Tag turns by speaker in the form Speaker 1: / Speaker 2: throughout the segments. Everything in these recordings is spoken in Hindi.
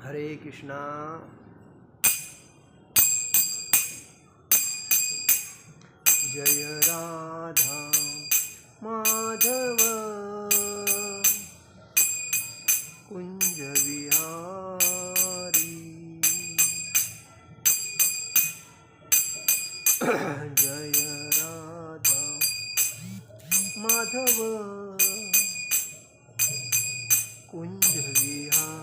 Speaker 1: हरे कृष्णा जय राधा माधव कुंज विहारी जय राधा माधव कुंज विहारी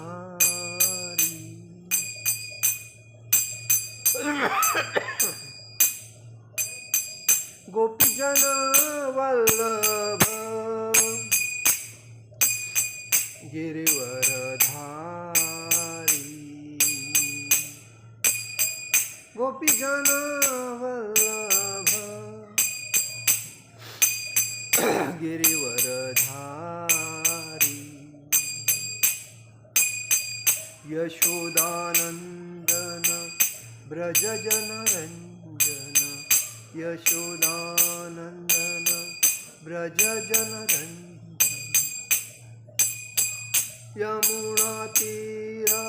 Speaker 1: गोपीजन वल्लभ गिरिवरधारी गोपीजन वल्लभ गिरिवरधारी यशोदानंदन ब्रज जनरंजन यशोदानंदन ब्रज जनरंजन यमुना तीरा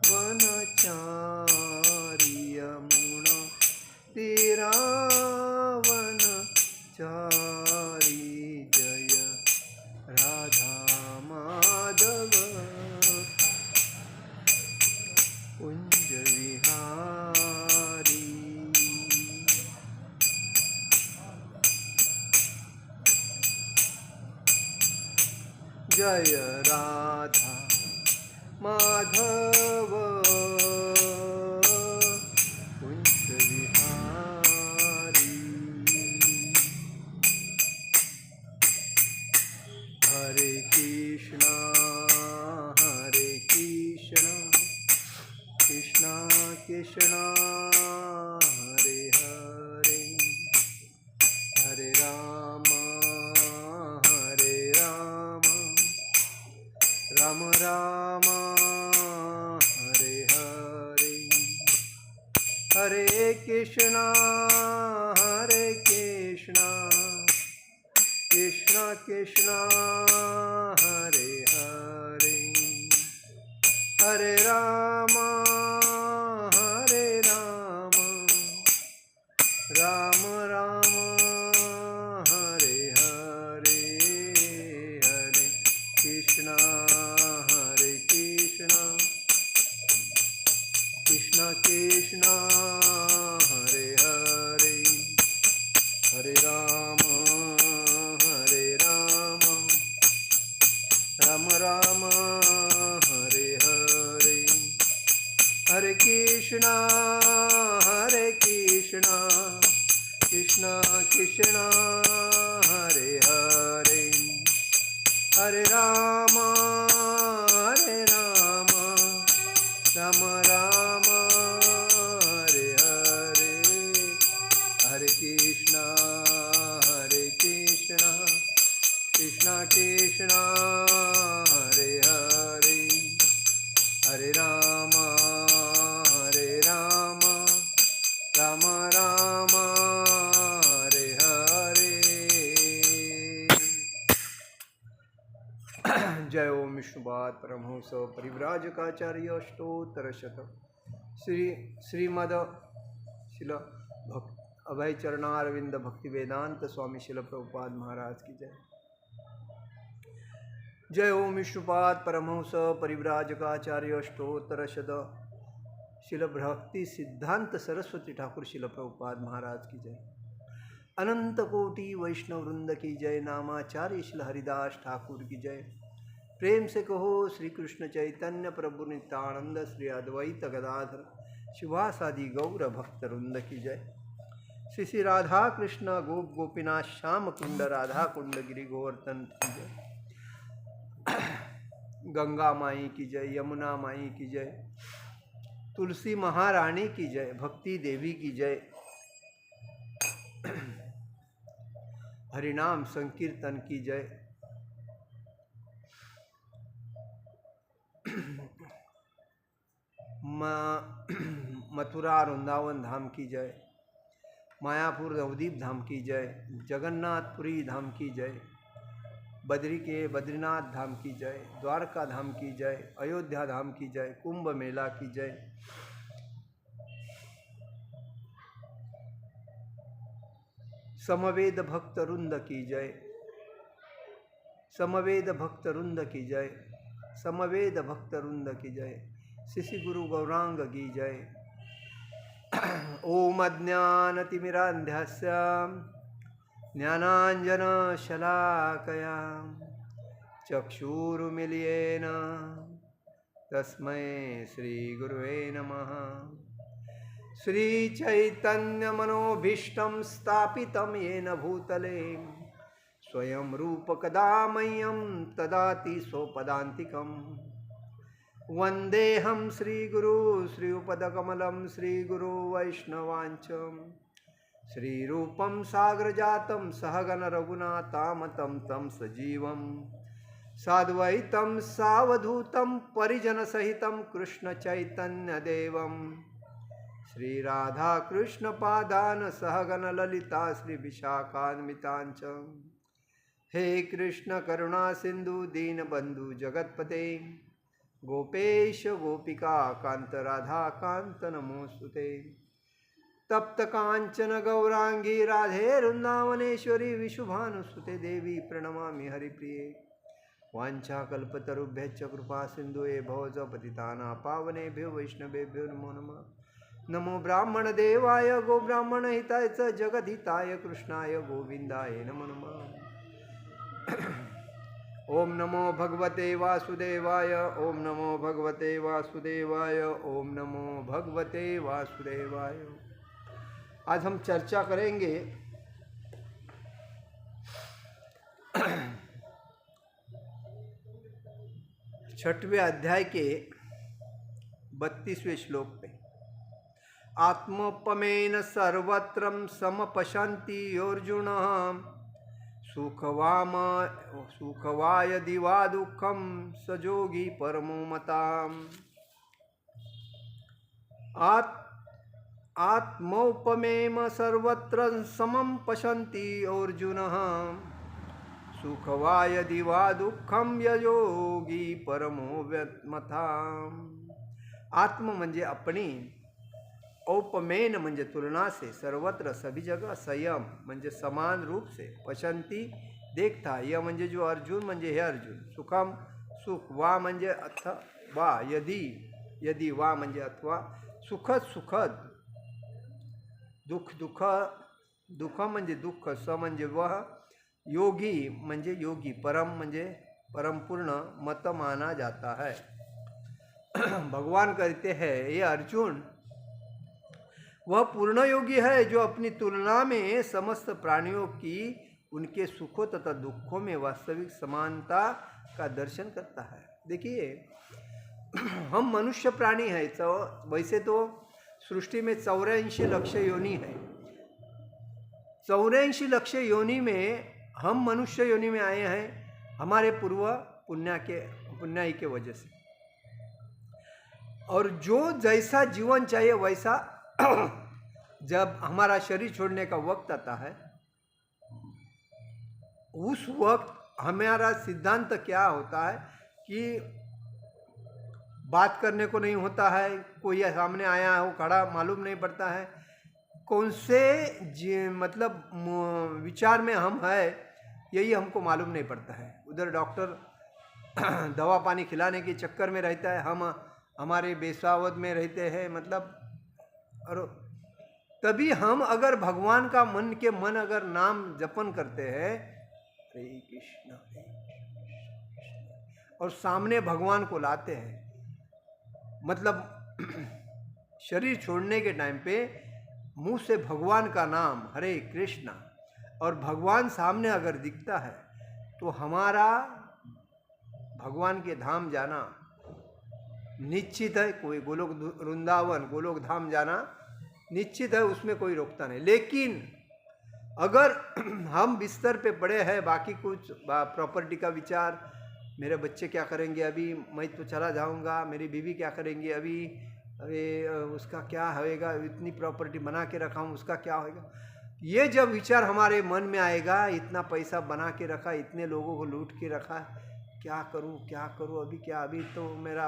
Speaker 1: वनचारी यमुना तीरा वनचारी जय राधा माधव कुंज विहारी जय राधा माधव कुंज विहारी हरे कृष्णा कृष्णा कृष्णा हरे हरे हरे राम राम राम हरे हरे हरे कृष्णा कृष्णा कृष्णा हरे हरे हरे राम राम राम हरे हरे हरे कृष्णा कृष्णा कृष्णा हरे हरे हरे राम राम हरे हरे हरे कृष्णा कृष्णा कृष्णा हरे हरे हरे राम राम हरे हरे हरे कृष्णा कृष्णा कृष्णा हरे हरे हरे राम राम हरे हरे। जय ओम विष्णुपाद परमहंस परिव्राजकाचार्य अष्टोत्तरशत श्रीमद शिल अभय चरणारविंद भक्ति वेदांत स्वामी शिल प्रभुपाद महाराज की जय। जय ओम विष्णुपाद परमहंस परिव्राजकाचार्य अष्टोत्तरशत शिल भक्ति सिद्धांत सरस्वती ठाकुर शिल प्रभुपाद महाराज की जय। अनंत कोटि वैष्णव वृंद की जय। नामाचार्य शिल हरिदास ठाकुर की जय। प्रेम से कहो श्री कृष्ण चैतन्य प्रभु नित्यानंद श्री अद्वैत गदाधर शिवासादि गौर भक्त वृंद की जय। श्री श्री राधा कृष्ण गोप गोपीनाथ श्याम कुंड राधा कुंड गिरि गोवर्धन की जय। गंगा माई की जय, यमुना माई की जय, तुलसी महारानी की जय, भक्ति देवी की जय। हरिनाम संकीर्तन की जय। मथुरा वृंदावन धाम की जय। मायापुर नवदीप धाम की जय। जगन्नाथपुरी धाम की जय। बद्री के बद्रीनाथ धाम की जय, द्वारका धाम की जय, अयोध्या धाम की जय, कुंभ मेला की जय। समवेद भक्त वृंद की जय, समवेद भक्त वृंद की जय, समवेद भक्त वृंद की जय। शिशि गुरु गौरांग की जय। ओम अज्ञानतिमिरान्धस्य ज्ञानाञ्जनशलाकया चक्षुरुमिलितेन तस्मै श्रीगुरुवे नमः। श्रीचैतन्यमनोभीष्टं स्थापितं येन भूतले स्वयं रूपकदा मह्यं ददाति स्वपदान्तिकम्। वन्देऽहं श्रीगुरु श्रीयुपदकमलं श्रीगुरु वैष्णवांच श्रीरूपं साग्रजातं सहगण रघुनाथामतं तं सजीवं साद्वैतं सावधूतं परिजनसहितं कृष्णचैतन्यदेवं श्रीराधाकृष्णपादान् सहगण ललिता श्रीविशाखान्वितांच। हे कृष्ण करुणा सिंधु दीनबंधु जगत्पते गोपेश गोपिका कांत राधा कांत नमोस्तुते। तप्त कांचन गौरांगी राधे वृंदावनेश्वरी विशुभानुसुते देवी प्रणमामि हरिप्रिये। वाञ्छाकल्पतरुभ्यश्च कृपा सिन्धुवे भवज पतितानां पावनेभ्यो वैष्णवेभ्यो नमो नमः। नमो ब्राह्मण देवाय गो ब्राह्मण हिताय च जगद्हिताय कृष्णाय गोविंदाय नमो नमः। ओम नमो भगवते वासुदेवाय, ओम नमो भगवते वासुदेवाय, ओम नमो भगवते वासुदेवाय। आज हम चर्चा करेंगे छठवें अध्याय के 32वें श्लोक पे। आत्मोपमेन सर्वत्र समपशन्ति अर्जुन सुखवा यदि वा दुःखं स योगी परमो मताम्। आत्मोपमेम सर्वत्र समं पश्यन्ति अर्जुन सुखवा यदि वा दुःखं स योगी परमो मताम्। आत्म म्हणजे अपनी, औपमेन म्हणजे तुलना से, सर्वत्र सभी जगह, संयम म्हणजे समान रूप से, पशंती देखता, यह म्हणजे जो अर्जुन म्हणजे हे अर्जुन, सुखम सुख, वा म्हणजे अथवा, यदि वा म्हणजे अथवा, सुखद सुखद, दुख दुख, दुख म्हणजे दुःख, स म्हणजे वह, योगी म्हणजे योगी, परम म्हणजे परमपूर्ण मत माना जाता है। भगवान कहते हैं ये अर्जुन वह पूर्ण योगी है जो अपनी तुलना में समस्त प्राणियों की उनके सुखों तथा दुखों में वास्तविक समानता का दर्शन करता है। देखिए हम मनुष्य प्राणी है, वैसे तो सृष्टि में 84 लाख योनि है। 84 लाख योनि में हम मनुष्य योनि में आए हैं हमारे पूर्व पुण्याई के वजह से। और जो जैसा जीवन चाहिए वैसा जब हमारा शरीर छोड़ने का वक्त आता है, उस वक्त हमारा सिद्धांत क्या होता है कि बात करने को नहीं होता है, कोई सामने आया हो खड़ा मालूम नहीं पड़ता है, कौन से मतलब विचार में हम है यही हमको मालूम नहीं पड़ता है। उधर डॉक्टर दवा पानी खिलाने के चक्कर में रहता है, हम हमारे बेसावत में रहते हैं, मतलब। और तभी हम अगर भगवान का मन अगर नाम जपन करते हैं, हरे कृष्ण हरे कृष्ण, और सामने भगवान को लाते हैं, मतलब शरीर छोड़ने के टाइम पे मुंह से भगवान का नाम हरे कृष्ण, और भगवान सामने अगर दिखता है तो हमारा भगवान के धाम जाना निश्चित है। कोई गोलोक वृंदावन गोलोक धाम जाना निश्चित है, उसमें कोई रोकता नहीं। लेकिन अगर हम बिस्तर पे पड़े हैं, बाकी कुछ प्रॉपर्टी का विचार, मेरे बच्चे क्या करेंगे अभी, मैं तो चला जाऊंगा, मेरी बीवी क्या करेंगे अभी, अरे उसका क्या होएगा, इतनी प्रॉपर्टी बना के रखा हूँ उसका क्या होएगा, ये जब विचार हमारे मन में आएगा, इतना पैसा बना के रखा, इतने लोगों को लूट के रखा, क्या करूं, अभी क्या, अभी तो मेरा,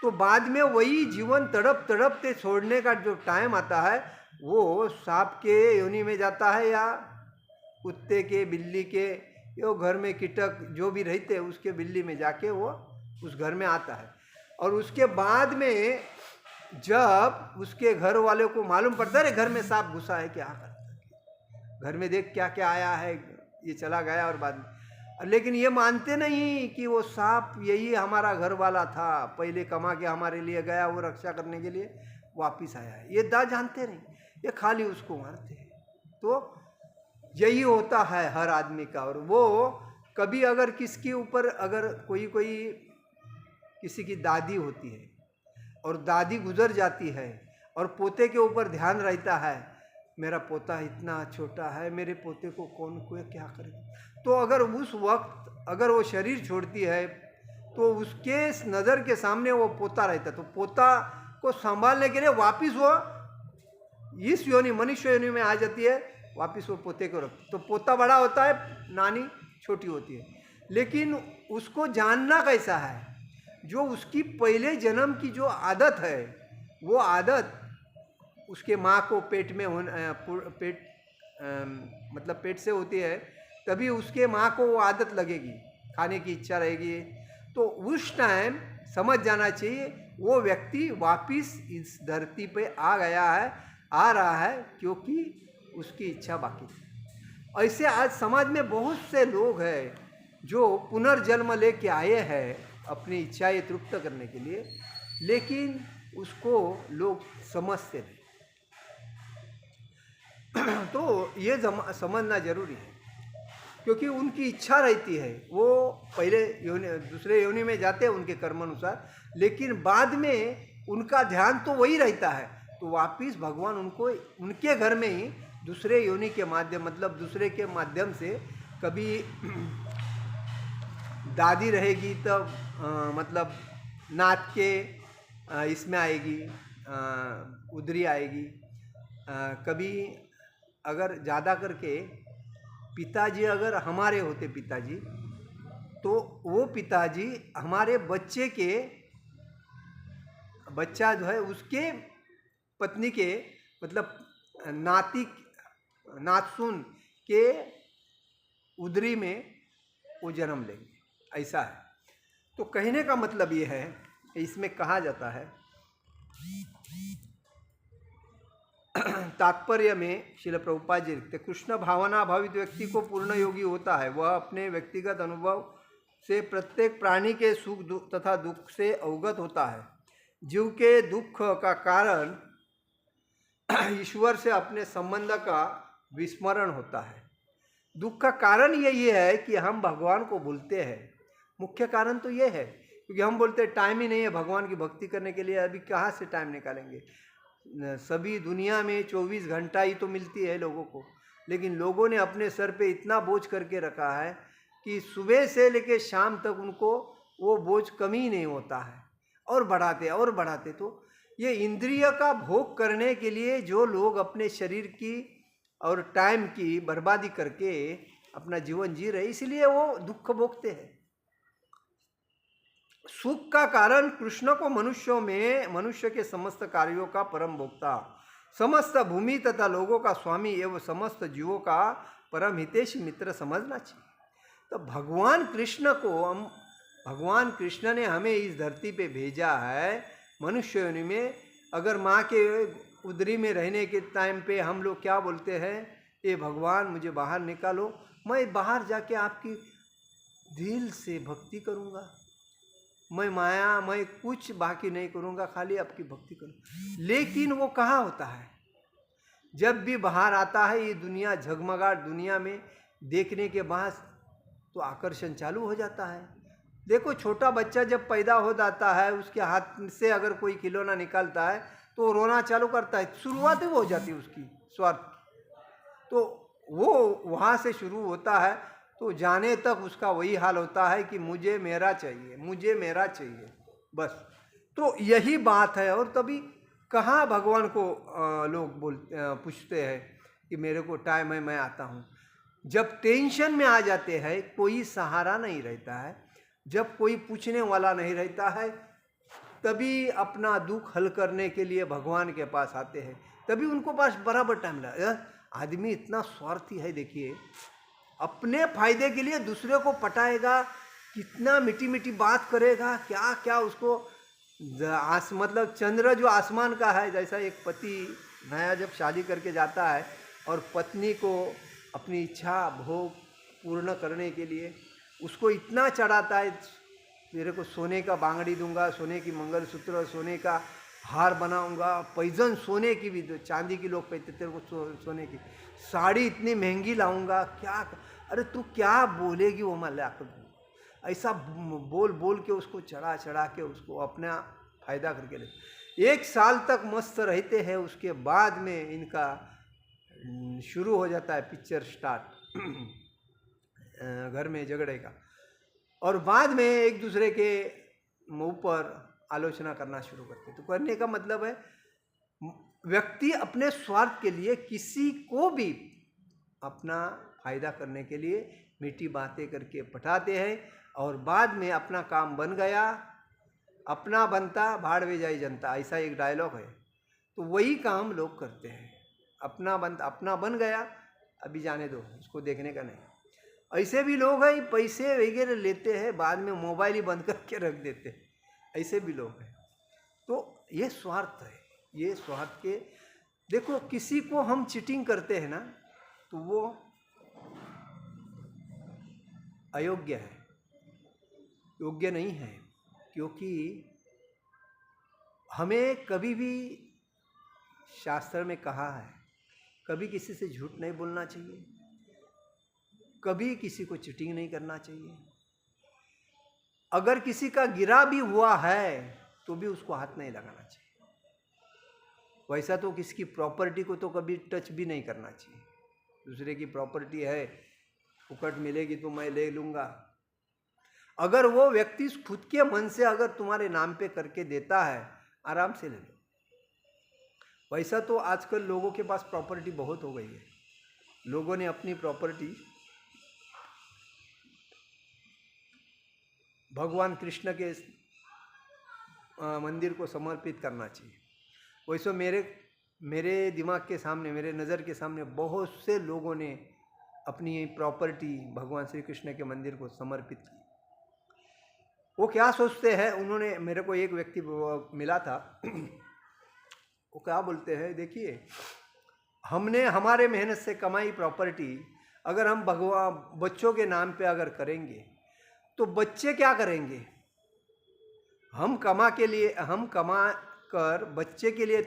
Speaker 1: तो बाद में वही जीवन तड़प तड़पते छोड़ने का जो टाइम आता है, वो सांप के योनि में जाता है या कुत्ते के, बिल्ली के, यो घर में कीटक जो भी रहते हैं उसके बिल्ली में जाके वो उस घर में आता है। और उसके बाद में जब उसके घर वालों को मालूम पड़ता है घर में सांप घुसा है, क्या करता है, घर में देख क्या क्या आया है, ये चला गया, और बाद में, लेकिन ये मानते नहीं कि वो सांप यही हमारा घर वाला था, पहले कमा के हमारे लिए गया, वो रक्षा करने के लिए वापिस आया है, ये जानते नहीं, ये खाली उसको मारते हैं। तो यही होता है हर आदमी का। और वो कभी अगर किसके ऊपर, अगर कोई किसी की दादी होती है और दादी गुजर जाती है और पोते के ऊपर ध्यान रहता है, मेरा पोता इतना छोटा है, मेरे पोते को कौन कोई क्या करे, तो अगर उस वक्त अगर वो शरीर छोड़ती है तो उसके नज़र के सामने वो पोता रहता, तो पोता को संभालने के लिए वापिस वो इस योनि, मनुष्य योनि में आ जाती है, वापिस वो पोते को रखती, तो पोता बड़ा होता है, नानी छोटी होती है। लेकिन उसको जानना कैसा है, जो उसकी पहले जन्म की जो आदत है, वो आदत उसके माँ को पेट में मतलब पेट से होती है, तभी उसके माँ को वो आदत लगेगी, खाने की इच्छा रहेगी, तो उस टाइम समझ जाना चाहिए वो व्यक्ति वापिस इस धरती पे आ गया है, आ रहा है, क्योंकि उसकी इच्छा बाकी थी। ऐसे आज समाज में बहुत से लोग हैं जो पुनर्जन्म लेके आए हैं अपनी इच्छाएं तृप्त करने के लिए, लेकिन उसको लोग समझते नहीं। तो ये समझना जरूरी है, क्योंकि उनकी इच्छा रहती है, वो पहले योनि, दूसरे योनि में जाते हैं उनके कर्म अनुसार, लेकिन बाद में उनका ध्यान तो वही रहता है, तो वापिस भगवान उनको उनके घर में ही दूसरे योनि के माध्यम, मतलब दूसरे के माध्यम से, कभी दादी रहेगी तब मतलब नात के इसमें आएगी, उदरी आएगी, कभी अगर ज़्यादा करके पिताजी अगर हमारे होते पिताजी, तो वो पिताजी हमारे बच्चे के, बच्चा जो है उसके पत्नी के, मतलब नातसुन के उदरी में वो जन्म लेंगे, ऐसा है। तो कहने का मतलब ये है, इसमें कहा जाता है तात्पर्य में श्रील प्रभुपाद जी लिखते, कृष्ण भावना भावित व्यक्ति को पूर्ण योगी होता है, वह अपने व्यक्तिगत अनुभव से प्रत्येक प्राणी के सुख तथा दुख से अवगत होता है। जीव के दुख का कारण ईश्वर से अपने संबंध का विस्मरण होता है। दुख का कारण यही है कि हम भगवान को भूलते हैं, मुख्य कारण तो ये है, क्योंकि हम बोलते हैं टाइम ही नहीं है भगवान की भक्ति करने के लिए, अभी कहाँ से टाइम निकालेंगे, सभी दुनिया में 24 घंटा ही तो मिलती है लोगों को, लेकिन लोगों ने अपने सर पे इतना बोझ करके रखा है कि सुबह से लेकर शाम तक उनको वो बोझ कम ही नहीं होता है, और बढ़ाते। तो ये इंद्रिय का भोग करने के लिए जो लोग अपने शरीर की और टाइम की बर्बादी करके अपना जीवन जी रहे, इसलिए वो दुख भोगते हैं। सुख का कारण कृष्ण को मनुष्यों में, मनुष्य के समस्त कार्यों का परम भोक्ता, समस्त भूमि तथा लोगों का स्वामी एवं समस्त जीवों का परम हितैषी मित्र समझना चाहिए। तो भगवान कृष्ण ने हमें इस धरती पे भेजा है मनुष्य योनि में। अगर माँ के उदरी में रहने के टाइम पे हम लोग क्या बोलते हैं, ये भगवान मुझे बाहर निकालो, मैं बाहर जाके आपकी दिल से भक्ति करूँगा, मैं कुछ बाकी नहीं करूँगा, खाली आपकी भक्ति करूँ। लेकिन वो कहाँ होता है, जब भी बाहर आता है ये दुनिया, झगमगाट दुनिया में देखने के बाद तो आकर्षण चालू हो जाता है। देखो छोटा बच्चा जब पैदा हो जाता है, उसके हाथ से अगर कोई खिलौना निकालता है तो रोना चालू करता है, शुरुआत ही वो हो जाती है उसकी स्वार्थ, तो वो वहाँ से शुरू होता है, तो जाने तक उसका वही हाल होता है कि मुझे मेरा चाहिए बस। तो यही बात है। और तभी कहाँ भगवान को लोग पूछते हैं कि मेरे को टाइम है मैं आता हूँ। जब टेंशन में आ जाते हैं, कोई सहारा नहीं रहता है, जब कोई पूछने वाला नहीं रहता है, तभी अपना दुख हल करने के लिए भगवान के पास आते हैं, तभी उनको पास बराबर टाइम लगा। आदमी इतना स्वार्थी है, देखिए अपने फायदे के लिए दूसरे को पटाएगा, कितना मीठी मीठी बात करेगा, क्या क्या उसको मतलब चंद्र जो आसमान का है, जैसा एक पति नया जब शादी करके जाता है और पत्नी को अपनी इच्छा भोग पूर्ण करने के लिए उसको इतना चढ़ाता है, तेरे को सोने का बांगड़ी दूंगा, सोने की मंगलसूत्र, सोने का हार बनाऊंगा, पैजन सोने की भी, चांदी की लोग पहनते, तेरे को सोने की साड़ी इतनी महंगी लाऊंगा, क्या अरे तू क्या बोलेगी वो मैं ला कर, ऐसा बोल बोल के उसको चढ़ा चढ़ा के उसको अपना फायदा करके ले। 1 साल तक मस्त रहते हैं, उसके बाद में इनका शुरू हो जाता है पिक्चर स्टार्ट घर में झगड़े का, और बाद में एक दूसरे के ऊपर आलोचना करना शुरू करते। तो करने का मतलब है व्यक्ति अपने स्वार्थ के लिए किसी को भी अपना फायदा करने के लिए मीठी बातें करके पटाते हैं, और बाद में अपना काम बन गया, अपना बनता भाड़ में जाई जनता, ऐसा एक डायलॉग है। तो वही काम लोग करते हैं, अपना बन गया, अभी जाने दो, उसको देखने का नहीं। ऐसे भी लोग हैं पैसे वगैरह लेते हैं, बाद में मोबाइल ही बंद करके रख देते हैं, ऐसे भी लोग हैं। तो ये स्वार्थ है, ये स्वार्थ के देखो, किसी को हम चीटिंग करते हैं ना, तो वो अयोग्य है, योग्य नहीं है, क्योंकि हमें कभी भी शास्त्र में कहा है कभी किसी से झूठ नहीं बोलना चाहिए, कभी किसी को चीटिंग नहीं करना चाहिए। अगर किसी का गिरा भी हुआ है तो भी उसको हाथ नहीं लगाना चाहिए। वैसा तो किसी की प्रॉपर्टी को तो कभी टच भी नहीं करना चाहिए। दूसरे की प्रॉपर्टी है, फुकट मिलेगी तो मैं ले लूँगा, अगर वो व्यक्ति खुद के मन से अगर तुम्हारे नाम पे करके देता है, आराम से ले लो। वैसा तो आजकल लोगों के पास प्रॉपर्टी बहुत हो गई है, लोगों ने अपनी प्रॉपर्टी भगवान कृष्ण के मंदिर को समर्पित करना चाहिए। वैसे मेरे दिमाग के सामने, मेरे नज़र के सामने बहुत से लोगों ने अपनी प्रॉपर्टी भगवान श्री कृष्ण के मंदिर को समर्पित की। वो क्या सोचते हैं, उन्होंने मेरे को एक व्यक्ति मिला था वो क्या बोलते हैं, देखिए हमने हमारे मेहनत से कमाई प्रॉपर्टी अगर हम भगवान बच्चों के नाम पे अगर करेंगे तो बच्चे क्या करेंगे? हम कमा कर बच्चे के लिए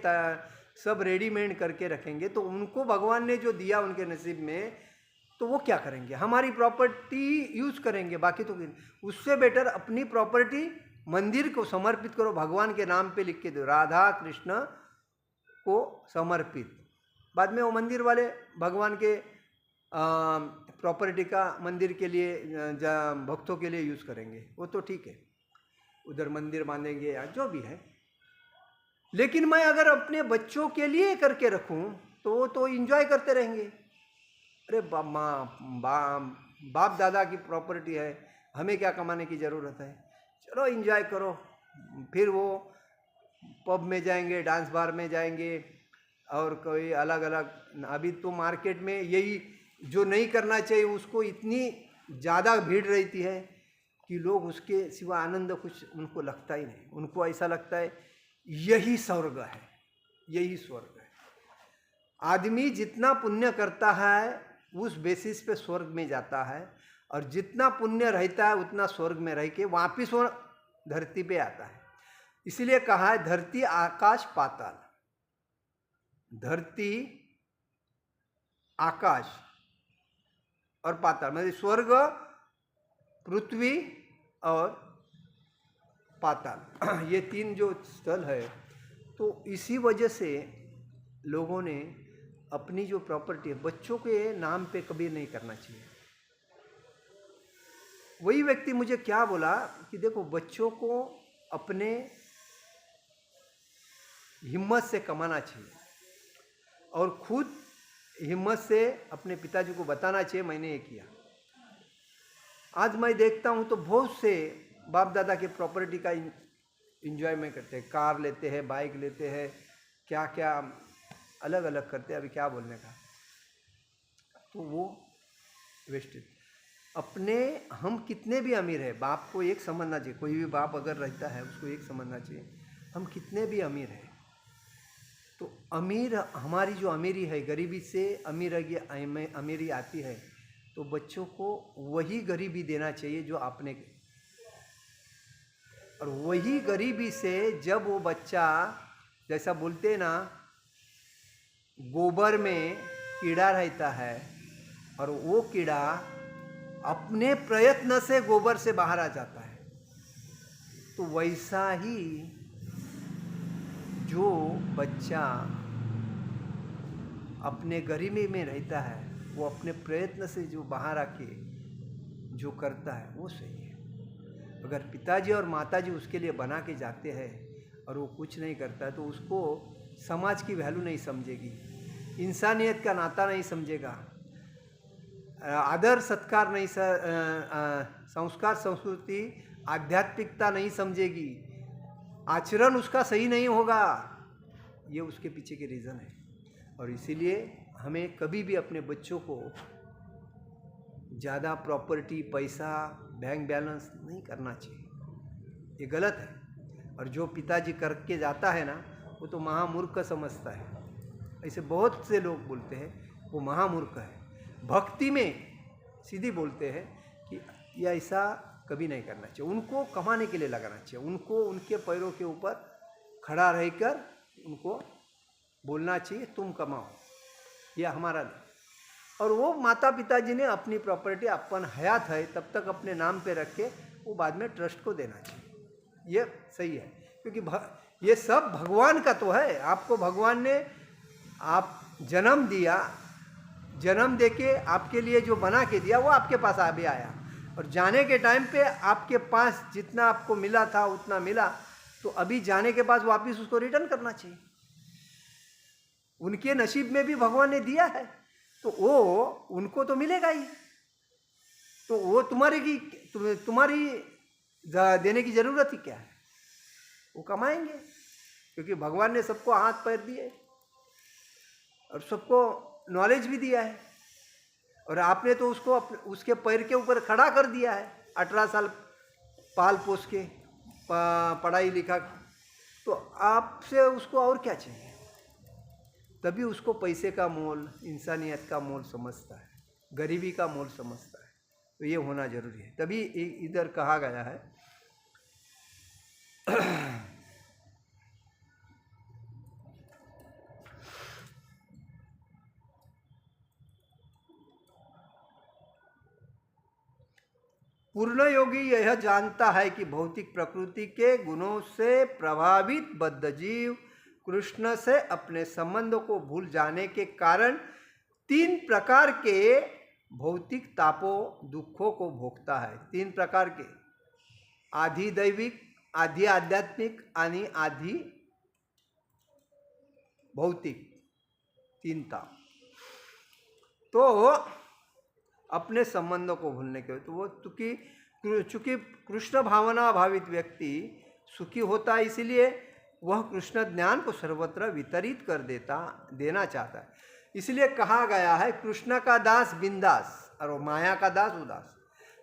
Speaker 1: सब रेडीमेड करके रखेंगे, तो उनको भगवान ने जो दिया उनके नसीब में, तो वो क्या करेंगे? हमारी प्रॉपर्टी यूज करेंगे, बाकी तो उससे बेटर अपनी प्रॉपर्टी मंदिर को समर्पित करो, भगवान के नाम पे लिख के दो, राधा कृष्ण को समर्पित। बाद में वो मंदिर वाले भगवान के प्रॉपर्टी का मंदिर के लिए भक्तों के लिए यूज करेंगे, वो तो ठीक है, उधर मंदिर बांधेंगे या जो भी है। लेकिन मैं अगर अपने बच्चों के लिए करके रखूं तो वो तो एंजॉय करते रहेंगे। अरे बाप दादा की प्रॉपर्टी है, हमें क्या कमाने की ज़रूरत है, चलो एंजॉय करो। फिर वो पब में जाएंगे, डांस बार में जाएंगे, और कोई अलग अलग, अभी तो मार्केट में यही जो नहीं करना चाहिए उसको इतनी ज़्यादा भीड़ रहती है कि लोग उसके सिवा आनंद कुछ उनको लगता ही नहीं। उनको ऐसा लगता है यही स्वर्ग है, यही स्वर्ग है। आदमी जितना पुण्य करता है उस बेसिस पे स्वर्ग में जाता है, और जितना पुण्य रहता है उतना स्वर्ग में रह के वापिस वो धरती पे आता है। इसलिए कहा है धरती आकाश पाताल, धरती आकाश और पाताल, मतलब स्वर्ग, पृथ्वी और पाताल, ये 3 जो स्थल है। तो इसी वजह से लोगों ने अपनी जो प्रॉपर्टी है बच्चों के नाम पे कभी नहीं करना चाहिए। वही व्यक्ति मुझे क्या बोला कि देखो, बच्चों को अपने हिम्मत से कमाना चाहिए और खुद हिम्मत से अपने पिताजी को बताना चाहिए मैंने ये किया। आज मैं देखता हूँ तो बहुत से बाप दादा के प्रॉपर्टी का इंजॉयमेंट करते हैं, कार लेते हैं, बाइक लेते हैं, क्या क्या अलग अलग करते हैं, अभी क्या बोलने का। तो वो वेस्टेज अपने, हम कितने भी अमीर है, बाप को एक समझना चाहिए, कोई भी बाप अगर रहता है उसको एक समझना चाहिए, हम कितने भी अमीर है तो अमीर, हमारी जो अमीरी है, गरीबी से अमीरी आती है, तो बच्चों को वही गरीबी देना चाहिए जो आपने, और वही गरीबी से जब वो बच्चा, जैसा बोलते हैं ना, गोबर में कीड़ा रहता है और वो कीड़ा अपने प्रयत्न से गोबर से बाहर आ जाता है, तो वैसा ही जो बच्चा अपने गरीबी में रहता है वो अपने प्रयत्न से जो बाहर आके जो करता है वो सही है। अगर पिताजी और माताजी उसके लिए बना के जाते हैं और वो कुछ नहीं करता है तो उसको समाज की वैल्यू नहीं समझेगी, इंसानियत का नाता नहीं समझेगा, आदर सत्कार नहीं, संस्कार संस्कृति आध्यात्मिकता नहीं समझेगी, आचरण उसका सही नहीं होगा। ये उसके पीछे के रीज़न है। और इसीलिए हमें कभी भी अपने बच्चों को ज़्यादा प्रॉपर्टी, पैसा, बैंक बैलेंस नहीं करना चाहिए, ये गलत है। और जो पिताजी करके जाता है ना वो तो महामूर्ख समझता है, ऐसे बहुत से लोग बोलते हैं वो महामूर्ख है। भक्ति में सीधी बोलते हैं कि ये ऐसा कभी नहीं करना चाहिए, उनको कमाने के लिए लगाना चाहिए, उनको उनके पैरों के ऊपर खड़ा रहकर उनको बोलना चाहिए तुम कमाओ, ये हमारा नहीं। और वो माता पिताजी ने अपनी प्रॉपर्टी अपन हयात है तब तक अपने नाम पे रख के वो बाद में ट्रस्ट को देना चाहिए, ये सही है। क्योंकि ये सब भगवान का तो है, आपको भगवान ने आप जन्म दिया, जन्म देके आपके लिए जो बना के दिया वो आपके पास अभी आया, और जाने के टाइम पे आपके पास जितना आपको मिला था उतना मिला, तो अभी जाने के बाद वापस उसको रिटर्न करना चाहिए। उनके नसीब में भी भगवान ने दिया है तो वो उनको तो मिलेगा ही, तो वो तुम्हारी देने की जरूरत ही क्या है, वो कमाएंगे, क्योंकि भगवान ने सबको हाथ पैर दिए और सबको नॉलेज भी दिया है, और आपने तो उसको उसके पैर के ऊपर खड़ा कर दिया है, 18 साल पाल पोस के पढ़ाई लिखा, तो आपसे उसको और क्या चाहिए। तभी उसको पैसे का मोल, इंसानियत का मोल समझता है, गरीबी का मोल समझता है, तो ये होना जरूरी है। तभी इधर कहा गया है पूर्ण योगी यह जानता है कि भौतिक प्रकृति के गुणों से प्रभावित बद्ध जीव कृष्ण से अपने संबंध को भूल जाने के कारण 3 प्रकार के भौतिक तापों, दुखों को भोगता है। 3 प्रकार के, आधि दैविक, आधि आध्यात्मिक आणि आधि भौतिक, 3 ताप। तो अपने संबंधों को भूलने के, तो वो चूंकि कृष्ण भावना भावित व्यक्ति सुखी होता है, इसीलिए वह कृष्ण ज्ञान को सर्वत्र वितरित कर देना चाहता है। इसलिए कहा गया है कृष्ण का दास बिंदास और माया का दास उदास।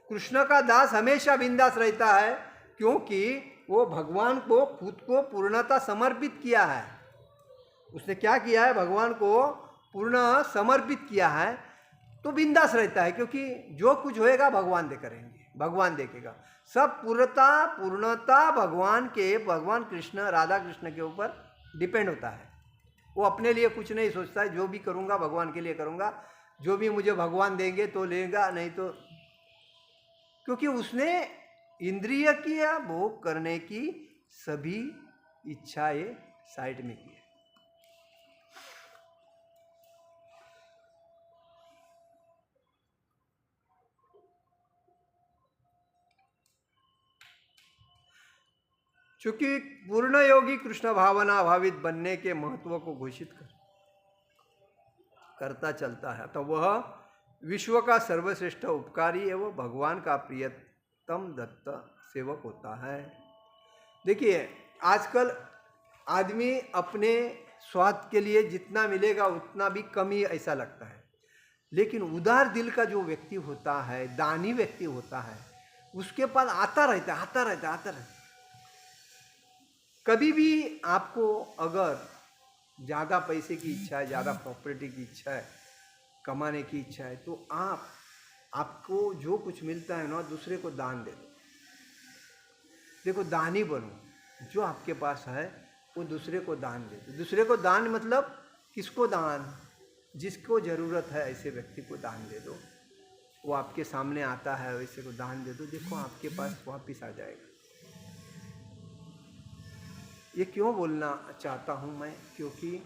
Speaker 1: कृष्ण का दास हमेशा बिंदास रहता है क्योंकि वो भगवान को खुद को पूर्णतः समर्पित किया है। उसने क्या किया है, भगवान को पूर्ण समर्पित किया है, तो बिंदास रहता है, क्योंकि जो कुछ होएगा भगवान करेंगे, भगवान देखेगा। सब पूर्णता भगवान कृष्ण, राधा कृष्ण के ऊपर डिपेंड होता है। वो अपने लिए कुछ नहीं सोचता है, जो भी करूँगा भगवान के लिए करूँगा, जो भी मुझे भगवान देंगे तो लेगा, नहीं तो, क्योंकि उसने इंद्रिय की या भोग करने की सभी इच्छाएं साइड में की है। चूंकि पूर्ण योगी कृष्ण भावना भावित बनने के महत्व को घोषित करता चलता है, तो वह विश्व का सर्वश्रेष्ठ उपकारी एवं भगवान का प्रियतम दत्त सेवक होता है। देखिए, आजकल आदमी अपने स्वार्थ के लिए जितना मिलेगा उतना भी कम ही ऐसा लगता है, लेकिन उदार दिल का जो व्यक्ति होता है, दानी व्यक्ति होता है, उसके पास आता रहता है। कभी भी आपको अगर ज़्यादा पैसे की इच्छा है, ज़्यादा प्रॉपर्टी की इच्छा है, कमाने की इच्छा है, तो आपको जो कुछ मिलता है ना, दूसरे को दान दे दो। देखो, दानी बनो, जो आपके पास है वो दूसरे को दान दे दो। दूसरे को दान मतलब किसको दान? जिसको ज़रूरत है ऐसे व्यक्ति को दान दे दो। वो आपके सामने आता है, वैसे को दान दे दो, देखो आपके पास वापिस आ जाएगा। ये क्यों बोलना चाहता हूँ मैं? क्योंकि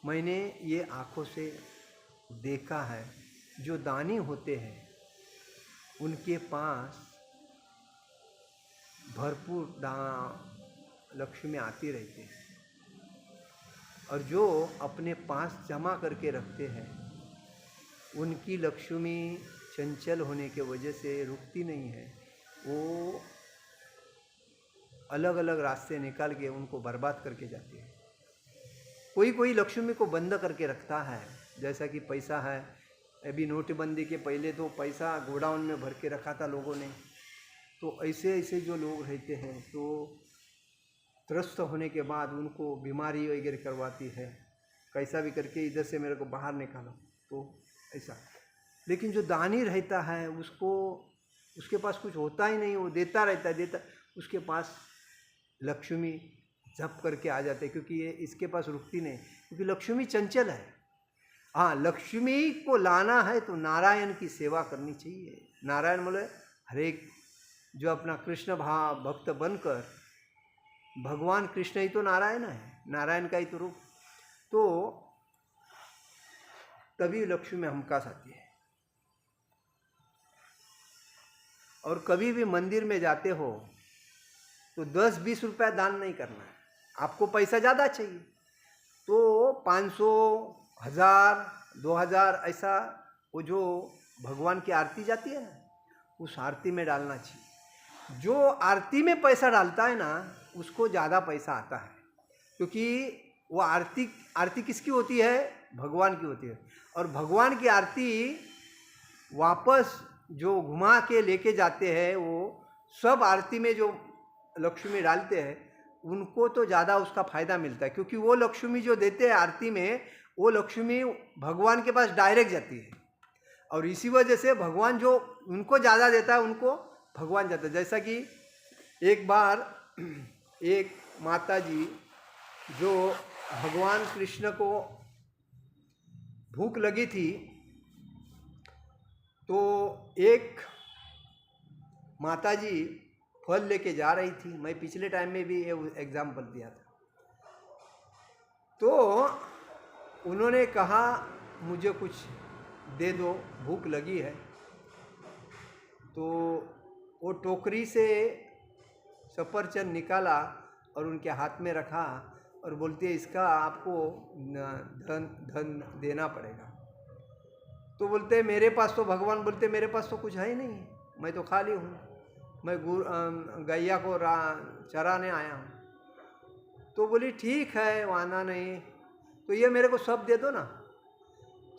Speaker 1: मैंने ये आँखों से देखा है, जो दानी होते हैं उनके पास भरपूर लक्ष्मी आती रहती है, और जो अपने पास जमा करके रखते हैं उनकी लक्ष्मी चंचल होने के वजह से रुकती नहीं है। वो अलग अलग रास्ते निकाल के उनको बर्बाद करके जाती है। कोई लक्ष्मी को बंद करके रखता है, जैसा कि पैसा है। अभी नोटबंदी के पहले तो पैसा गोडाउन में भर के रखा था लोगों ने। तो ऐसे जो लोग रहते हैं, तो त्रस्त होने के बाद उनको बीमारी वगैरह करवाती है, कैसा भी करके इधर से मेरे को बाहर निकालो, तो ऐसा। लेकिन जो दानी रहता है उसके पास कुछ होता ही नहीं, वो देता रहता है, उसके पास लक्ष्मी झप करके आ जाते, क्योंकि ये इसके पास रुकती नहीं, क्योंकि लक्ष्मी चंचल है। हाँ, लक्ष्मी को लाना है तो नारायण की सेवा करनी चाहिए। नारायण बोले हरेक जो अपना कृष्ण भक्त बनकर, भगवान कृष्ण ही तो नारायण है, नारायण का ही तो रूप, तो तभी लक्ष्मी हमके पास आती है। और कभी भी मंदिर में जाते हो तो 10-20 रुपया दान नहीं करना है। आपको पैसा ज़्यादा चाहिए तो 500, 1000, 2000 ऐसा वो जो भगवान की आरती जाती है ना, उस आरती में डालना चाहिए। जो आरती में पैसा डालता है ना, उसको ज़्यादा पैसा आता है, क्योंकि वो आरती किसकी होती है? भगवान की होती है। और भगवान की आरती वापस जो घुमा के लेके जाते हैं, वो सब आरती में जो लक्ष्मी डालते हैं उनको तो ज़्यादा उसका फ़ायदा मिलता है, क्योंकि वो लक्ष्मी जो देते हैं आरती में, वो लक्ष्मी भगवान के पास डायरेक्ट जाती है। और इसी वजह से भगवान जो उनको ज़्यादा देता है, उनको भगवान जाता है। जैसा कि एक बार एक माता जी जो भगवान कृष्ण को भूख लगी थी, तो एक माता जी फल लेके जा रही थी। मैं पिछले टाइम में भी ये एग्जाम्पल दिया था। तो उन्होंने कहा मुझे कुछ दे दो, भूख लगी है। तो वो टोकरी से सफरचंद निकाला और उनके हाथ में रखा और बोलती है इसका आपको धन देना पड़ेगा। तो बोलते मेरे पास तो, भगवान बोलते मेरे पास तो कुछ है ही नहीं, मैं तो खाली हूँ, मैं गैया को चराने आया हूँ। तो बोली ठीक है, वाना नहीं, तो ये मेरे को सब दे दो ना।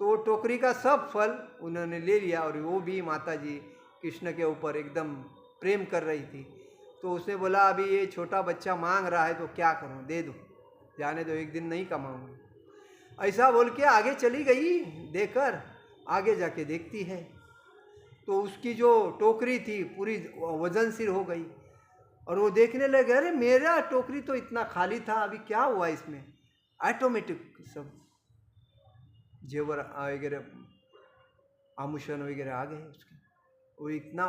Speaker 1: तो वो टोकरी का सब फल उन्होंने ले लिया, और वो भी माता जी कृष्ण के ऊपर एकदम प्रेम कर रही थी। तो उसने बोला अभी ये छोटा बच्चा मांग रहा है तो क्या करूँ, दे दो, जाने दो, एक दिन नहीं कमाऊंगी। ऐसा बोल के आगे चली गई। देकर आगे जाके देखती है तो उसकी जो टोकरी थी पूरी वजनशील हो गई, और वो देखने लगे अरे मेरा टोकरी तो इतना खाली था, अभी क्या हुआ इसमें? ऑटोमेटिक सब जेवर वगैरह, आभूषण वगैरह आ गए उसके। वो इतना,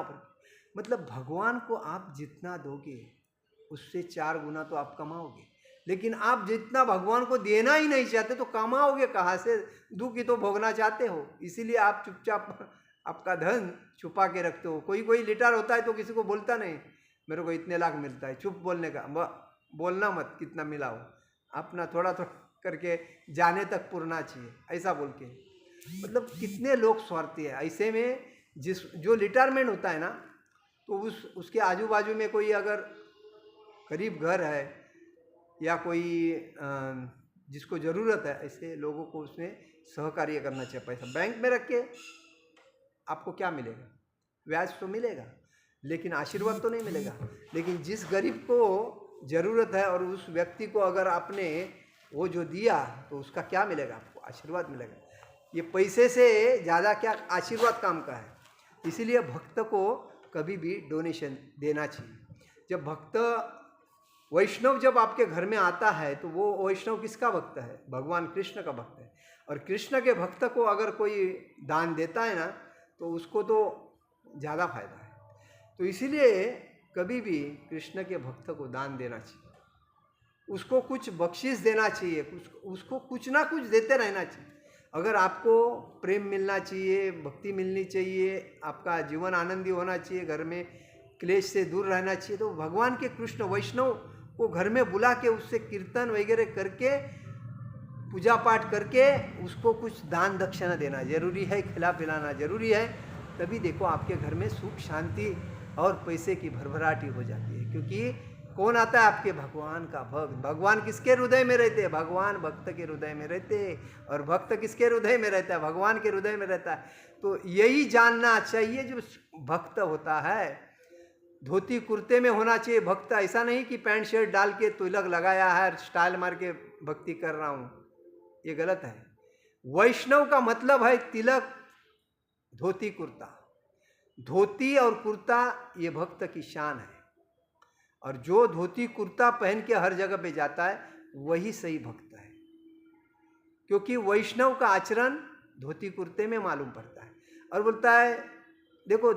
Speaker 1: मतलब भगवान को आप जितना दोगे उससे 4 गुना तो आप कमाओगे। लेकिन आप जितना भगवान को देना ही नहीं चाहते तो कमाओगे कहाँ से? दुख ही तो भोगना चाहते हो, इसीलिए आप चुपचाप आपका धन छुपा के रखते हो। कोई लिटर होता है तो किसी को बोलता नहीं, मेरे को इतने लाख मिलता है, चुप बोलने का, बोलना मत कितना मिलाओ, अपना थोड़ा थोड़ा करके जाने तक पुरना चाहिए, ऐसा बोल के। मतलब कितने लोग स्वार्थी है। ऐसे में जो रिटायरमेंट होता है ना, तो उसके आजू बाजू में कोई अगर करीब घर है या कोई जिसको ज़रूरत है, ऐसे लोगों को उसमें सहकार्य करना चाहिए। पैसा बैंक में रख के आपको क्या मिलेगा? ब्याज तो मिलेगा, लेकिन आशीर्वाद तो नहीं मिलेगा। लेकिन जिस गरीब को ज़रूरत है और उस व्यक्ति को अगर आपने वो जो दिया, तो उसका क्या मिलेगा? आपको आशीर्वाद मिलेगा। ये पैसे से ज़्यादा क्या आशीर्वाद काम का है। इसीलिए भक्त को कभी भी डोनेशन देना चाहिए। जब भक्त वैष्णव जब आपके घर में आता है, तो वो वैष्णव किसका भक्त है? भगवान कृष्ण का भक्त है। और कृष्ण के भक्त को अगर कोई दान देता है ना, तो उसको तो ज़्यादा फायदा है। तो इसीलिए कभी भी कृष्ण के भक्त को दान देना चाहिए, उसको कुछ बख्शिश देना चाहिए, उसको कुछ ना कुछ देते रहना चाहिए। अगर आपको प्रेम मिलना चाहिए, भक्ति मिलनी चाहिए, आपका जीवन आनंदी होना चाहिए, घर में क्लेश से दूर रहना चाहिए, तो भगवान के कृष्ण वैष्णव को घर में बुला के उससे कीर्तन वगैरह करके, पूजा पाठ करके उसको कुछ दान दक्षिणा देना जरूरी है, खिला पिलाना जरूरी है। तभी देखो आपके घर में सुख शांति और पैसे की भरभराटी हो जाती है। क्योंकि कौन आता है? आपके भगवान का भक्त। भगवान किसके हृदय में रहते हैं? भगवान भक्त के हृदय में रहते हैं। और भक्त किसके हृदय में रहता है? भगवान के हृदय में रहता है। तो यही जानना चाहिए जो भक्त होता है, धोती कुर्ते में होना चाहिए भक्त। ऐसा नहीं कि पैंट शर्ट डाल के तिलक लगाया है, स्टाइल मार के भक्ति कर रहा हूँ, ये गलत है। वैष्णव का मतलब है तिलक, धोती कुर्ता। धोती और कुर्ता ये भक्त की शान है। और जो धोती कुर्ता पहन के हर जगह पे जाता है, वही सही भक्त है। क्योंकि वैष्णव का आचरण धोती कुर्ते में मालूम पड़ता है। और बोलता है, देखो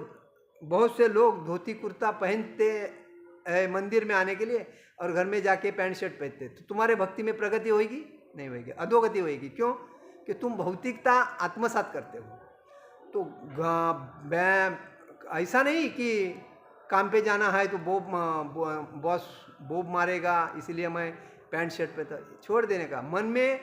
Speaker 1: बहुत से लोग धोती कुर्ता पहनते हैं मंदिर में आने के लिए, और घर में जाके पैंट शर्ट पहनते, तो तुम्हारे भक्ति में प्रगति होगी? नहीं होगी, अधोगति होगी। क्यों? कि तुम भौतिकता आत्मसात करते हो। तो ऐसा नहीं कि काम पे जाना है तो बॉस बोब मारेगा इसलिए मैं पैंट शर्ट पे, तो छोड़ देने का, मन में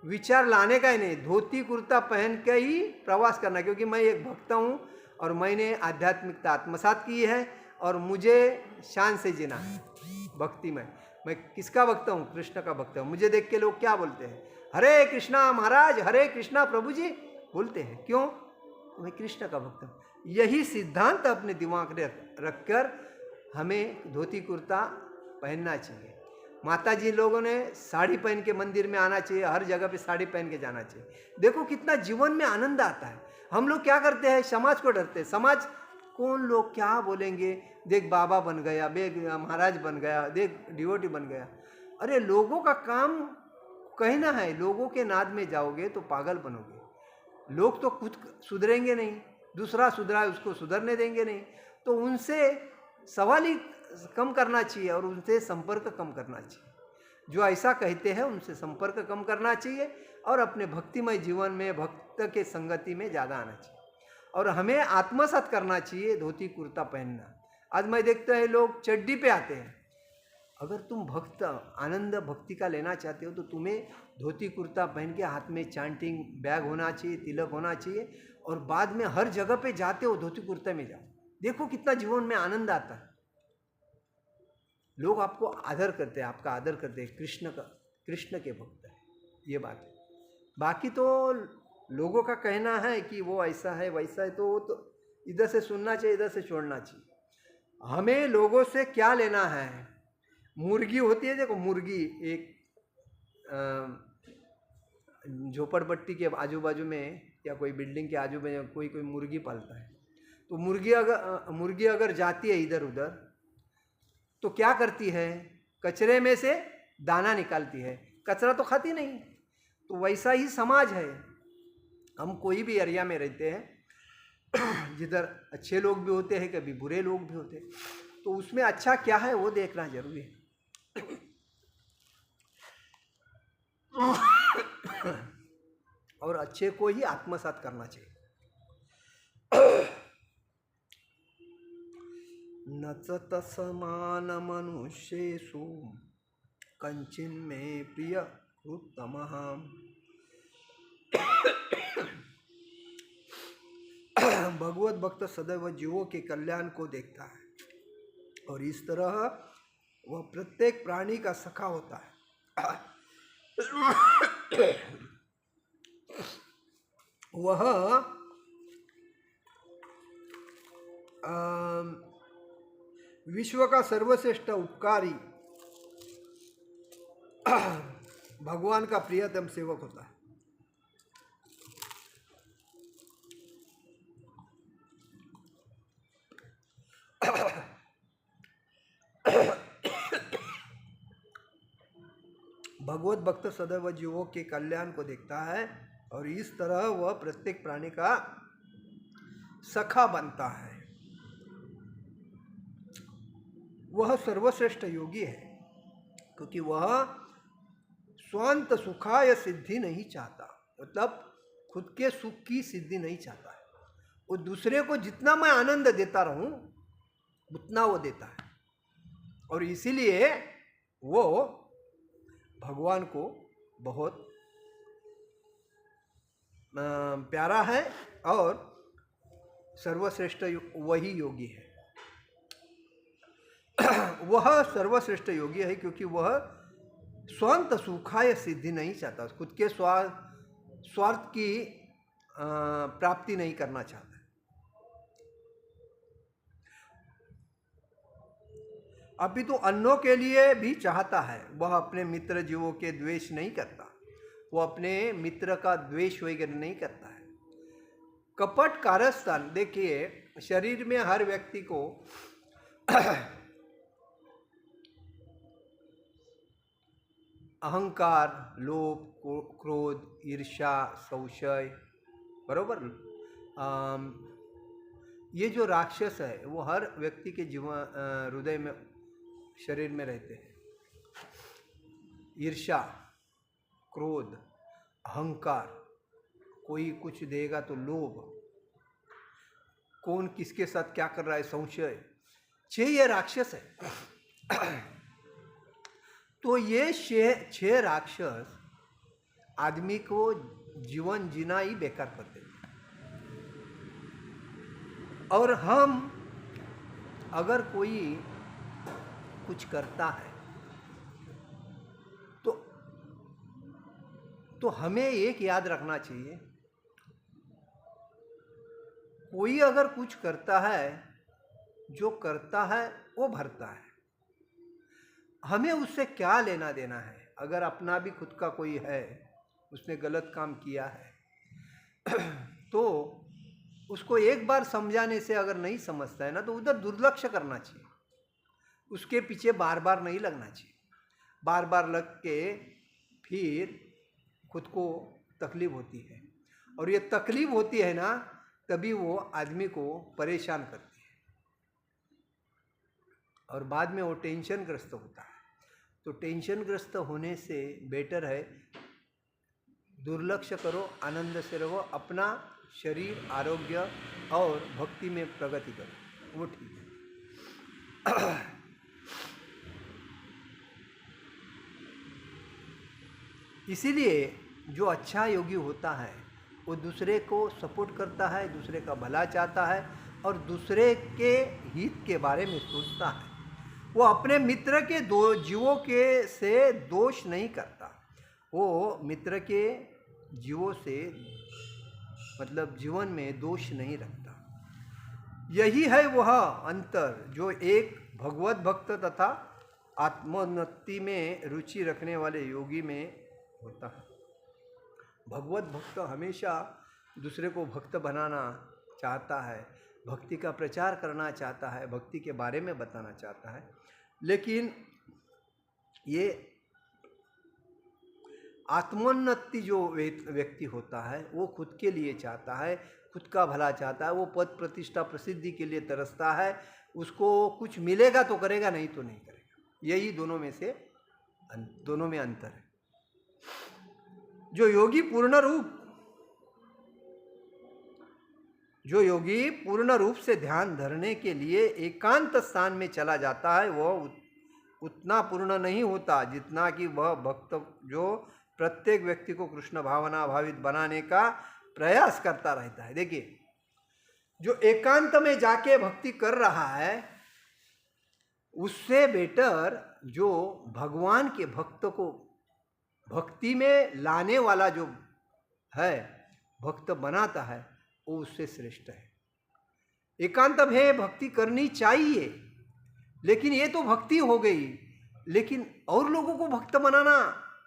Speaker 1: विचार लाने का ही नहीं, धोती कुर्ता पहन के ही प्रवास करना। क्योंकि मैं एक भक्त हूँ और मैंने आध्यात्मिकता आत्मसात की है और मुझे शान से जीना है भक्ति में। मैं किसका भक्त हूँ? कृष्ण का भक्त हूँ। मुझे देख के लोग क्या बोलते हैं? हरे कृष्णा महाराज, हरे कृष्णा प्रभु जी बोलते हैं। क्यों? मैं कृष्ण का भक्त हूँ। यही सिद्धांत अपने दिमाग में रखकर हमें धोती कुर्ता पहनना चाहिए। माता जी लोगों ने साड़ी पहन के मंदिर में आना चाहिए, हर जगह पे साड़ी पहन के जाना चाहिए। देखो कितना जीवन में आनंद आता है। हम लोग क्या करते हैं? समाज को डरते हैं। समाज कौन लोग क्या बोलेंगे? देख बाबा बन गया, देख महाराज बन गया, देख डिवोटी बन गया। अरे लोगों का काम कहना है, लोगों के नाद में जाओगे तो पागल बनोगे। लोग तो खुद सुधरेंगे नहीं, दूसरा सुधरा है उसको सुधरने देंगे नहीं। तो उनसे सवाल ही कम करना चाहिए और उनसे संपर्क कम करना चाहिए। जो ऐसा कहते हैं उनसे संपर्क कम करना चाहिए और अपने भक्तिमय जीवन में भक्त के संगति में ज़्यादा आना चाहिए। और हमें आत्मसात करना चाहिए धोती कुर्ता पहनना। आज मैं देखता है लोग चड्डी पे आते हैं। अगर तुम भक्त आनंद भक्ति का लेना चाहते हो तो तुम्हें धोती कुर्ता पहन के हाथ में चांटिंग बैग होना चाहिए, तिलक होना चाहिए, और बाद में हर जगह पे जाते हो धोती कुर्ते में जाओ। देखो कितना जीवन में आनंद आता है। लोग आपको आदर करते हैं, आपका आदर करते हैं। कृष्ण के भक्त है, ये बात है। बाकी तो लोगों का कहना है कि वो ऐसा है वैसा है, तो इधर से सुनना चाहिए, इधर से छोड़ना चाहिए। हमें लोगों से क्या लेना है? मुर्गी होती है, देखो मुर्गी एक झोपड़पट्टी के आजू बाजू में या कोई बिल्डिंग के आजू में कोई मुर्गी पालता है। तो मुर्गी अगर जाती है इधर उधर तो क्या करती है? कचरे में से दाना निकालती है, कचरा तो खाती नहीं। तो वैसा ही समाज है। हम कोई भी एरिया में रहते हैं जिधर अच्छे लोग भी होते हैं, कभी बुरे लोग भी होते हैं, तो उसमें अच्छा क्या है वो देखना जरूरी है। और अच्छे को ही आत्मसात करना चाहिए। नचत समान मनुष्येषु कंचिन में प्रिय उत्तमः। भगवत भक्त सदैव जीवों के कल्याण को देखता है और इस तरह वह प्रत्येक प्राणी का सखा होता है। वह विश्व का सर्वश्रेष्ठ उपकारी भगवान का प्रियतम सेवक होता है। भगवत भक्त सदैव जीवों के कल्याण को देखता है और इस तरह वह प्रत्येक प्राणी का सखा बनता है। वह सर्वश्रेष्ठ योगी है क्योंकि वह स्वांत सुखाय सिद्धि नहीं चाहता, मतलब खुद के सुख की सिद्धि नहीं चाहता है। वो दूसरे को जितना मैं आनंद देता रहूं उतना वो देता है और इसीलिए वो भगवान को बहुत प्यारा है और सर्वश्रेष्ठ वही योगी है। वह सर्वश्रेष्ठ योगी है क्योंकि वह स्वांत सुखाय सिद्धि नहीं चाहता, खुद के स्वार्थ की प्राप्ति नहीं करना चाहता। अभी तो अन्यों के लिए भी चाहता है। वह अपने मित्र जीवों के द्वेष नहीं करता, वो अपने मित्र का द्वेष वगैरह नहीं करता है। कपट कारस्थान, देखिए शरीर में हर व्यक्ति को अहंकार, लोभ, क्रोध, ईर्ष्या, संशय, बरोबर, ये जो राक्षस है वो हर व्यक्ति के जीवन हृदय में, शरीर में रहते हैं। ईर्ष्या, क्रोध, अहंकार, कोई कुछ देगा तो लोभ, कौन किसके साथ क्या कर रहा है संशय, ये राक्षस है। तो ये छह राक्षस आदमी को जीवन जीना ही बेकार कर देते। और हम अगर कोई कुछ करता है तो हमें एक याद रखना चाहिए, कोई अगर कुछ करता है, जो करता है वो भरता है। हमें उससे क्या लेना देना है? अगर अपना भी खुद का कोई है, उसने गलत काम किया है तो उसको एक बार समझाने से अगर नहीं समझता है ना, तो उधर दुर्लक्ष्य करना चाहिए, उसके पीछे बार बार नहीं लगना चाहिए। बार बार लग के फिर खुद को तकलीफ होती है, और ये तकलीफ होती है ना, तभी वो आदमी को परेशान करती है और बाद में वो टेंशन ग्रस्त होता है। तो टेंशन ग्रस्त होने से बेटर है दुर्लक्ष्य करो, आनंद से रहो, अपना शरीर, आरोग्य और भक्ति में प्रगति करो, वो ठीक है। इसीलिए जो अच्छा योगी होता है वो दूसरे को सपोर्ट करता है, दूसरे का भला चाहता है और दूसरे के हित के बारे में सोचता है। वो अपने मित्र के जीवों के से दोष नहीं करता, वो मित्र के जीवों से मतलब जीवन में दोष नहीं रखता। यही है वह अंतर जो एक भगवत भक्त तथा आत्मोन्नति में रुचि रखने वाले योगी में होता है। भगवत भक्त हमेशा दूसरे को भक्त बनाना चाहता है, भक्ति का प्रचार करना चाहता है, भक्ति के बारे में बताना चाहता है, लेकिन ये आत्मोन्नति जो व्यक्ति होता है वो खुद के लिए चाहता है, खुद का भला चाहता है, वो पद प्रतिष्ठा प्रसिद्धि के लिए तरसता है। उसको कुछ मिलेगा तो करेगा, नहीं तो नहीं करेगा। यही दोनों में अंतर है। जो योगी पूर्ण रूप से ध्यान धरने के लिए एकांत स्थान में चला जाता है, वह उतना पूर्ण नहीं होता जितना कि वह भक्त जो प्रत्येक व्यक्ति को कृष्ण भावना भावित बनाने का प्रयास करता रहता है। देखिए, जो एकांत में जाके भक्ति कर रहा है उससे बेटर जो भगवान के भक्त को भक्ति में लाने वाला जो है, भक्त बनाता है, वो उससे श्रेष्ठ है। एकांत में भक्ति करनी चाहिए, लेकिन ये तो भक्ति हो गई, लेकिन और लोगों को भक्त बनाना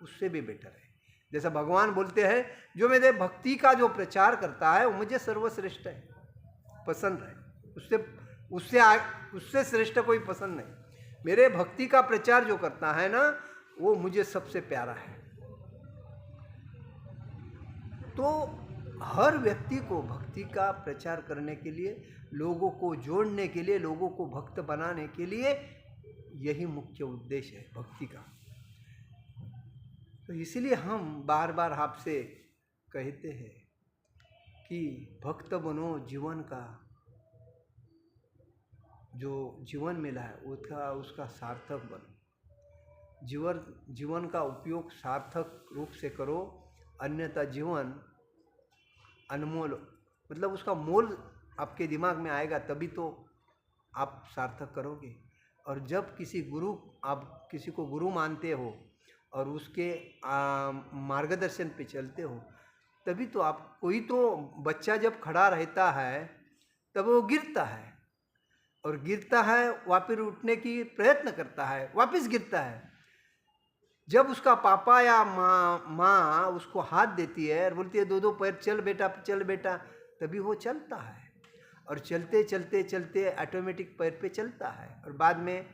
Speaker 1: उससे भी बेटर है। जैसा भगवान बोलते हैं, जो मेरे भक्ति का जो प्रचार करता है वो मुझे सर्वश्रेष्ठ है, पसंद है, उससे श्रेष्ठ कोई पसंद नहीं। मेरे भक्ति का प्रचार जो करता है ना, वो मुझे सबसे प्यारा है। तो हर व्यक्ति को भक्ति का प्रचार करने के लिए, लोगों को जोड़ने के लिए, लोगों को भक्त बनाने के लिए यही मुख्य उद्देश्य है भक्ति का। तो इसलिए हम बार बार आपसे कहते हैं कि भक्त बनो, जीवन का जो जीवन मिला है उसका सार्थक बनो। जीवन का उपयोग सार्थक रूप से करो, अन्यथा जीवन अनमोल, मतलब उसका मोल आपके दिमाग में आएगा तभी तो आप सार्थक करोगे। और जब आप किसी को गुरु मानते हो और उसके मार्गदर्शन पे चलते हो, तभी तो आप, कोई तो बच्चा जब खड़ा रहता है तब वो गिरता है, और गिरता है वापस उठने की प्रयत्न करता है, वापस गिरता है। जब उसका पापा या माँ उसको हाथ देती है और बोलती है दो दो पैर, चल बेटा चल बेटा, तभी वो चलता है। और चलते चलते चलते ऑटोमेटिक पैर पे चलता है और बाद में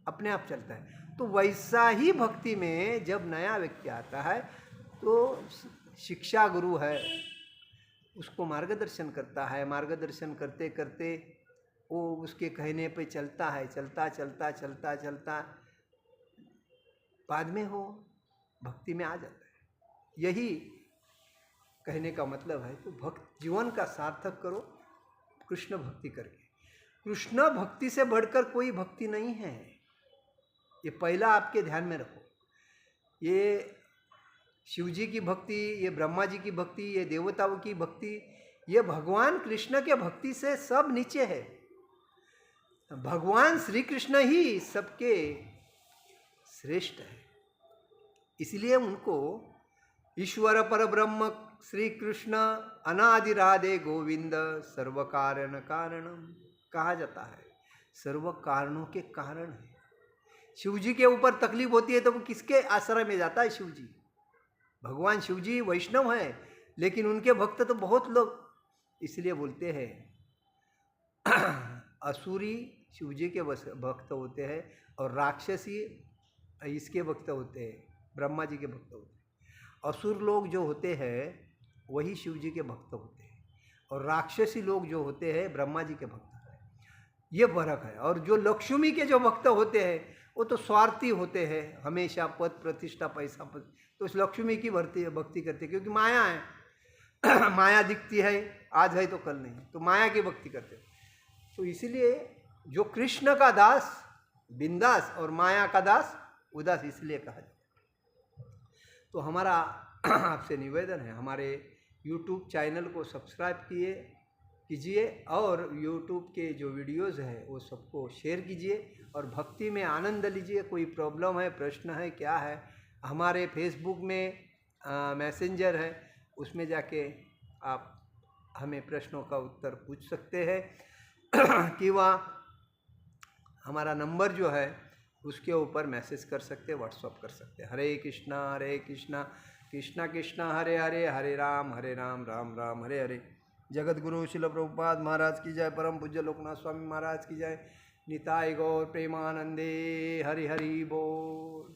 Speaker 1: अपने आप चलता है। तो वैसा ही भक्ति में जब नया व्यक्ति आता है तो शिक्षा गुरु है, उसको मार्गदर्शन करता है, मार्गदर्शन करते करते वो उसके कहने पे चलता है, चलता चलता चलता चलता बाद में वो भक्ति में आ जाता है। यही कहने का मतलब है। तो जीवन का सार्थक करो कृष्ण भक्ति करके। कृष्ण भक्ति से बढ़कर कोई भक्ति नहीं है, ये पहला आपके ध्यान में रखो। ये शिव जी की भक्ति, ये ब्रह्मा जी की भक्ति, ये देवताओं की भक्ति, ये भगवान कृष्ण के भक्ति से सब नीचे है। भगवान श्री कृष्ण ही सबके श्रेष्ठ है, इसलिए उनको ईश्वर पर ब्रह्म श्री कृष्ण अनादि राधे गोविंद सर्व कारण कारणम कहा जाता है। सर्व कारणों के कारण है। शिव जी के ऊपर तकलीफ होती है तो वो किसके आश्रय में जाता है? शिव जी। भगवान शिव जी वैष्णव हैं, लेकिन उनके भक्त तो बहुत लोग, इसलिए बोलते हैं असुरी शिव जी के भक्त होते हैं और राक्षसी इसके भक्त होते हैं, ब्रह्मा जी के भक्त होते हैं। असुर लोग जो होते हैं वही शिव जी के भक्त होते हैं, और राक्षसी लोग जो होते हैं ब्रह्मा जी के भक्त होते हैं। ये फर्क है। और जो लक्ष्मी के जो भक्त होते हैं वो तो स्वार्थी होते हैं, हमेशा पद प्रतिष्ठा पैसा पद, तो उस लक्ष्मी की भक्ति करते हैं, क्योंकि माया है माया दिखती है, आज है तो कल नहीं, तो माया की भक्ति करते हैं। तो इसीलिए जो कृष्ण का दास बिंदास और माया का दास उदास इसलिए कहा जाता है। तो हमारा आपसे निवेदन है, हमारे YouTube चैनल को सब्सक्राइब कीजिए और YouTube के जो वीडियोज़ हैं वो सबको शेयर कीजिए और भक्ति में आनंद लीजिए। कोई प्रॉब्लम है, प्रश्न है, क्या है, हमारे फेसबुक में मैसेंजर है, उसमें जाके आप हमें प्रश्नों का उत्तर पूछ सकते हैं कि वह हमारा नंबर जो है उसके ऊपर मैसेज कर सकते हैं, व्हाट्सअप कर सकते हैं। हरे कृष्णा कृष्णा कृष्णा हरे हरे, हरे राम राम राम हरे हरे। जगत गुरु शिल प्रभुपाद महाराज की जय, परम पूज्य लोकनाथ स्वामी महाराज की जय। निताय गौर प्रेमानंदे, हरि हरि बोल।